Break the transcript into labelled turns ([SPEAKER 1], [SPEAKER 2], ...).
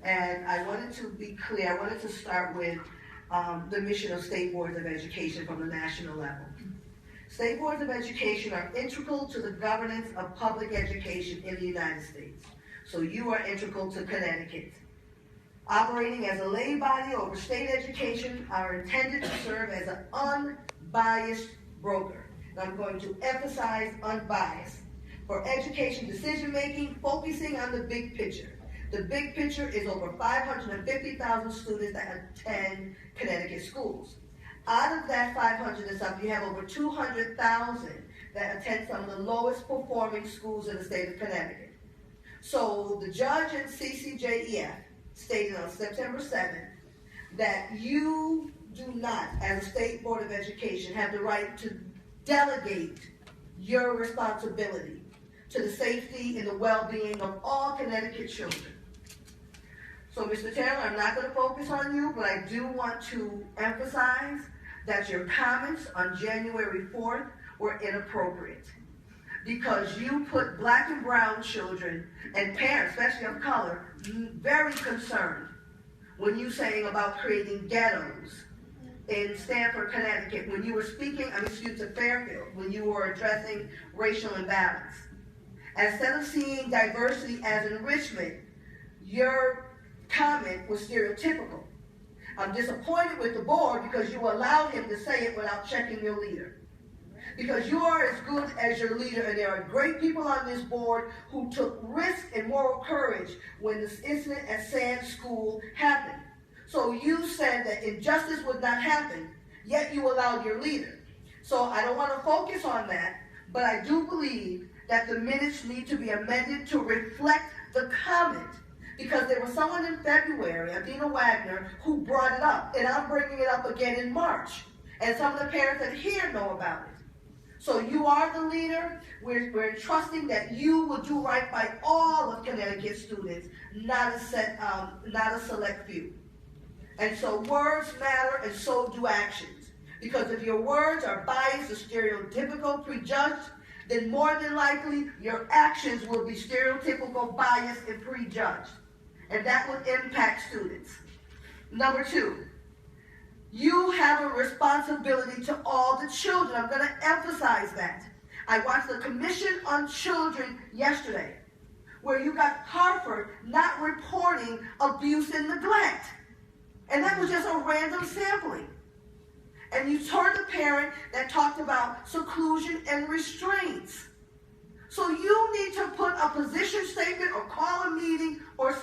[SPEAKER 1] And I wanted to be clear, I wanted to start with the mission of state boards of education from the national level. State boards of education are integral to the governance of public education in the United States. So you are integral to Connecticut. Operating as a lay body over state education are intended to serve as an unbiased broker. And I'm going to emphasize unbiased. For education decision making, focusing on the big picture. The big picture is over 550,000 students that attend Connecticut schools. Out of that 500 and something, you have over 200,000 that attend some of the lowest performing schools in the state of Connecticut. So the judge in CCJEF stated on September 7th that you do not, as a state board of education, have the right to delegate your responsibility to the safety and the well-being of all Connecticut children. So, Mr. Taylor, I'm not going to focus on you, but I do want to emphasize that your comments on January 4th were inappropriate because you put black and brown children and parents, especially of color, very concerned when you saying about creating ghettos in Stamford, Connecticut, when you were speaking, to Fairfield, when you were addressing racial imbalance. Instead of seeing diversity as enrichment, your comment was stereotypical. I'm disappointed with the board because you allowed him to say it without checking your leader. Because you are as good as your leader, and there are great people on this board who took risk and moral courage when this incident at Sand School happened. So you said that injustice would not happen, yet you allowed your leader. So I don't want to focus on that, but I do believe that the minutes need to be amended to reflect the comment. Because there was someone in February, Adina Wagner, who brought it up, and I'm bringing it up again in March. And some of the parents that here know about it. So you are the leader. We're trusting that you will do right by all of Connecticut students, not a select few. And so words matter, and so do actions. Because if your words are biased or stereotypical, prejudged, then more than likely your actions will be stereotypical, biased, and prejudged. And that will impact students. Number 2, you have a responsibility to all the children. I'm going to emphasize that. I watched the Commission on Children yesterday, where you got Hartford not reporting abuse and neglect. And that was just a random sampling. And you heard the parent that talked about seclusion and restraints. So you need to put a position statement or call a meeting or